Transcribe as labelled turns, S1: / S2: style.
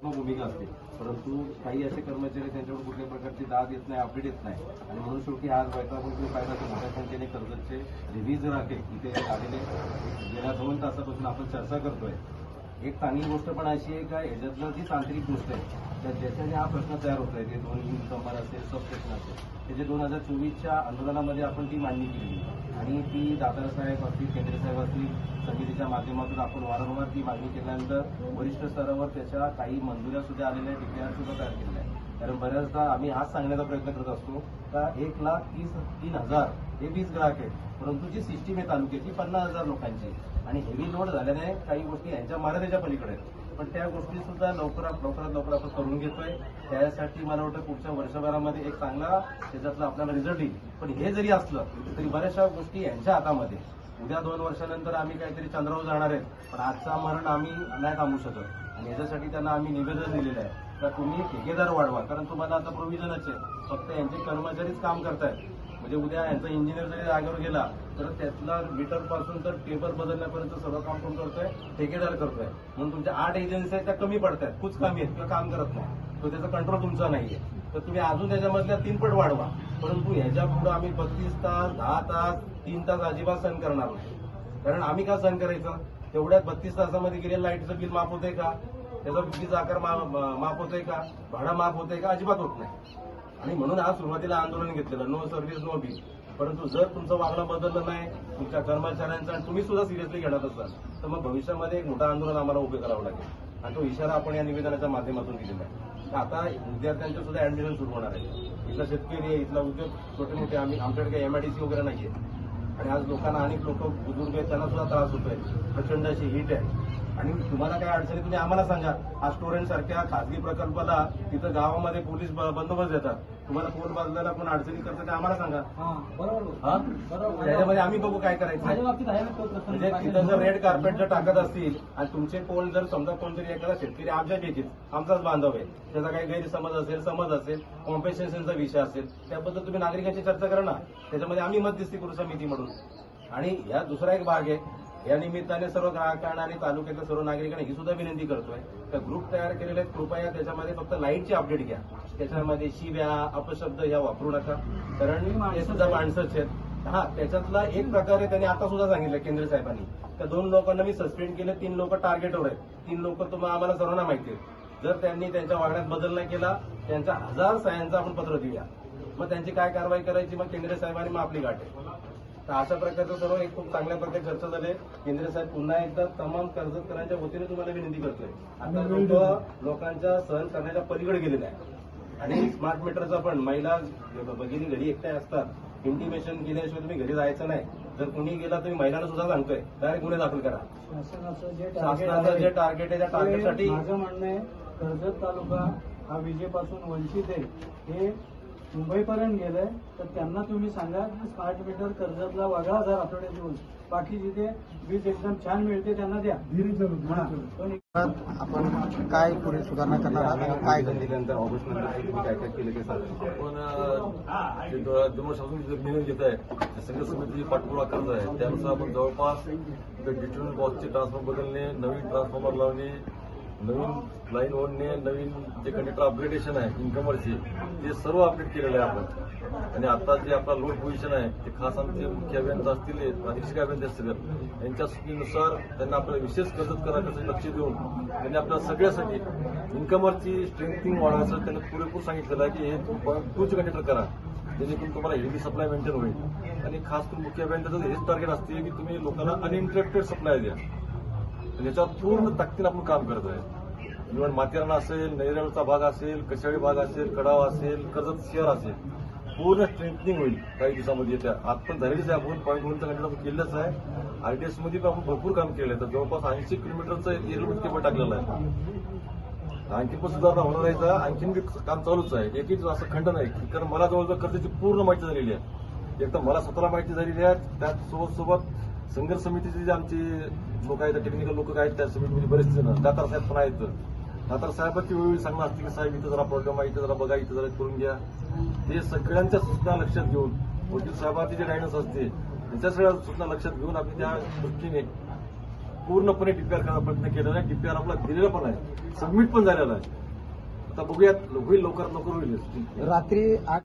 S1: भूमिका असते, परंतु काही असे कर्मचारी त्यांच्यावर कुठल्याही प्रकारची दाद येत नाही, अपडेट येत नाही आणि म्हणून शेवटी आज वैतागून फायदा मोठ्या संख्येने कर्जतचे रिव्हीज राखे इथे आलेले गेल्या 2 तासापासून आपण चर्चा करतोय. एक चांगली गोष्ट पण अशी आहे का याच्यातलं जी तांत्रिक गोष्ट आहे तर ज्याच्याने हा प्रश्न तयार होत आहे ते 2 कंबर असेल, सबस्टेशन असेल, त्याचे 2024च्या आंदोलनामध्ये आपण ती मांडणी केली आणि ती दातार साहेब असतील, केंद्रे साहेब असतील, समितीच्या माध्यमातून आपण वारंवार ती मागणी केल्यानंतर वरिष्ठ स्तरावर त्याच्या काही मंजुऱ्या सुद्धा आलेल्या आहेत, DPR सुद्धा तयार केलेल्या आहे. कारण बऱ्याचदा आम्ही हाच सांगण्याचा प्रयत्न करत असतो का 1,33,000 हे 20 ग्राहक आहेत, परंतु जी सिस्टीम आहे तालुक्याची 50,000 लोकांची आणि हेवी लोड झाल्याने काही गोष्टी यांच्या मर्यादेच्या पलीकडे आहेत. पण त्या गोष्टी सुद्धा लवकरात लवकर आपण करून घेतोय. त्यासाठी मला वाटतं पुढच्या वर्षभरामध्ये एक चांगला त्याच्यातला आपल्याला रिझल्ट येईल. पण हे जरी असलं तरी बऱ्याचशा गोष्टी यांच्या हातामध्ये. उद्या 2 वर्षानंतर आम्ही काहीतरी चंद्रावर जाणार आहेत, पण आजचा मरण आम्ही नाही थांबू शकत आणि याच्यासाठी त्यांना आम्ही निवेदन दिलेलं आहे तर तुम्ही ठेकेदार वाढवा. कारण तुम्हाला आता प्रोव्हिजनच आहे, फक्त यांचे कर्मचारीच काम करतायत. म्हणजे उद्या यांचा इंजिनियर जरी जागेवर गेला तर त्यातला मीटर पासून तर टेबल बदलण्यापर्यंत सगळं काम कोण करतोय? ठेकेदार करतोय. म्हणून तुमच्या 8 एजन्सी आहेत त्या कमी पडतात, खूप कमी आहेत किंवा काम करत नाही, तो त्याचा कंट्रोल तुमचा नाहीये. तर तुम्ही अजून त्याच्यामधल्या 3 पट वाढवा. परंतु ह्याच्या पुढे आम्ही 32 तास, 10 तास, 3 तास अजिबात सहन करणार नाही. कारण आम्ही का सहन करायचं? तेवढ्यात 32 तासामध्ये गेलेलं लाईटचं बिल माफ होतंय का? त्याचा विजेचा आकार माफ होतोय का? भाडं माफ होतंय का? अजिबात होत नाही. आणि म्हणून आज सुरुवातीला आंदोलन घेतलेलं नो सर्व्हिस नो बिल. परंतु जर तुमचं वागणं बदललं नाही तुमच्या कर्मचाऱ्यांचं आणि तुम्ही सुद्धा सिरियसली घेणार असाल तर मग भविष्यामध्ये एक मोठं आंदोलन आम्हाला उभे करावं लागेल आणि तो इशारा आपण या निवेदनाच्या माध्यमातून दिलेला आहे. आता विद्यार्थ्यांचं सुद्धा ऍडमिशन सुरू होणार आहे. इथला शेतकरी आहे, इथला उद्योग छोटे मोठे आमच्याकडे काही MIDC वगैरे नाहीये आणि आज लोकांना अनेक लोक बुजुर्ग आहेत त्यांना सुद्धा त्रास होतोय. प्रचंड अशी हीट आहे आणि तुम्हाला काय अडचणी तुम्ही आम्हाला सांगा. आज स्टोरेंट सारख्या खासगी प्रकल्पाला तिथं गावामध्ये पोलीस बंदोबस्त देतात. तुम्हाला फोन बाजूला कोण अडचणी करतं ते आम्हाला सांगा. बरोबर त्याच्यामध्ये आम्ही बघू काय करायचं. म्हणजे तिथं जर रेड कार्पेट जर टाकत असतील आणि तुमचे पोल जर समजा कोणतरी एखादा शेतकरी आमच्या घेतील, आमचाच बांधव आहे, त्याचा काही गैरसमज असेल, समज असेल, कॉम्पेन्सेशनचा विषय असेल, त्याबद्दल तुम्ही नागरिकांची चर्चा करा ना. त्याच्यामध्ये आम्ही मध्यस्थी करू समिती म्हणून. आणि या दुसरा एक भाग आहे, या निमित्ताने सर्व ग्राहकांना आणि तालुक्यातल्या सर्व नागरिकांना ही सुद्धा विनंती करतोय तर ग्रुप तयार केलेले आहेत, कृपया त्याच्यामध्ये फक्त लाईटची अपडेट घ्या. त्याच्यामध्ये शिव्या, अपशब्द ह्या वापरू नका, कारण ते सुद्धा माणसंच आहेत. हा त्याच्यातला एक प्रकारे त्यांनी आता सुद्धा सांगितलं केंद्र साहेबांनी त्या 2 लोकांना मी सस्पेंड केले, 3 लोक टार्गेटवर आहेत. 3 लोक तुम्हाला आम्हाला सर्वांना माहिती आहेत. जर त्यांनी त्यांच्या वागण्यात बदल नाही केला त्यांच्या 1000 सह्यांचं आपण पत्र देऊया, मग त्यांची काय कारवाई करायची मग केंद्र साहेबांनी मग आपली गाठ आहे. तर अशा प्रकारचं सर्व एक खूप चांगल्या प्रकारे चर्चा झाली. केंद्र साहेब पुन्हा एकदा तमाम कर्जतकरांच्या वतीने तुम्हाला विनंती करतोय. आता लोकांच्या सहन करण्याच्या पलीकडे गेलेलं आहे आणि स्मार्ट मीटरचा पण महिला भगिनी घरी एकट्या असतात, इंटिमेशन केल्याशिवाय तुम्ही घरी जायचं नाही. जर कुणी गेला तुम्ही महिलांना सुद्धा सांगतोय डायरेक्ट गुन्हे दाखल करा. शासनाचं जे टार्गेट आहे त्या टार्गेटसाठी
S2: माझं म्हणणं आहे कर्जत तालुका हा विजेपासून वंचित आहे. हे मुंबईपर्यंत गेलंय तर त्यांना तुम्ही सांगा की स्मार्ट मीटर कर्जतला वागळा 1000 आठवड्यात देऊन बाकी जिथे वीज एकदम छान मिळते त्यांना द्या.
S3: आपण काय पुढे सुधारणा करणार आहात आणि काय
S1: दिल्यानंतर ऑगस्ट नंतर तुम्ही काय काय केलं ते सांगा.
S4: आपण 2 वर्षापासून निर्णय घेत आहे, संघ समिती पाठपुरावा करत आहे. त्यानुसार आपण जवळपास डिजिटल बॉक्सचे ट्रान्सफॉर्मर बदलणे, नवीन ट्रान्सफॉर्मर लावणे, नवीन लाईन ओढणे, नवीन जे कंडक्टर अपग्रेडेशन आहे इन्कमरचे ते सर्व अपडेट केलेलं आहे आपण. आणि आता जे आपला लोड पोझिशन आहे ते खास आमचे मुख्य अभियंता असतील, अधीक्षक अभियंता असतील, यांच्या सूचनेनुसार त्यांना आपल्याला विशेष कर्जत करायचं लक्ष देऊन त्यांनी आपल्या सगळ्यासाठी इन्कमरची स्ट्रेंथिंग वाढवायचं त्यांनी पुरेपूर सांगितलेलं आहे की हे 2चे कंडक्टर करा जेणेकरून तुम्हाला हेवी सप्लाय मेंटेन होईल. आणि खास करून मुख्य अभियंत्याचं हेच टार्गेट असते की तुम्ही लोकांना अनइंटरप्टेड सप्लाय द्या. याच्यावर पूर्ण ताकदीने आपण काम करत आहे. इव्हन माथेरान असेल, नैराळचा भाग असेल, कशाळी भाग असेल, कडाव असेल, कर्जत शहर असेल, पूर्ण स्ट्रेंथनिंग होईल काही दिवसामध्ये. येत्या आज पण झालेलीच आहे. आपण .1चा कंटेंट आपण केलंच आहे. RDS मध्ये पण आपण भरपूर काम केलं आहे. तर जवळपास 80 किलोमीटरचं एअरलूट केबल टाकलेलं आहे. आणखी पण सुधारणा होणार आहे. तर आणखीन काम चालूच आहे. एकच असं खंड नाही, कारण मला जवळजवळ कर्जाची पूर्ण माहिती झालेली आहे. एक तर मला स्वतःला माहिती झालेली आहे, त्यासोबत संघर्ष समितीचे जे आमचे लोक आहेत, टेक्निकल लोक आहेत त्या समितीमध्ये बरेच जण, दातार साहेब पण आहेत. दातार साहेबांची वेळोवेळी सांगणं असते की साहेब इथं जरा प्रॉब्लेम आहे, इथं जरा बघा, इथं जरा करून घ्या. ते सगळ्यांच्या सूचना लक्षात घेऊन वकील साहेबांची जे गायडन्स असते त्यांच्या सगळ्या सूचना लक्षात घेऊन आम्ही त्या दृष्टीने पूर्णपणे DPR करायचा प्रयत्न केलेला आहे. DPR आपला दिलेला पण आहे. सबमिट पण झालेला आहे. आता बघूयात, होईल लवकरात लवकर होईल.
S3: रात्री 8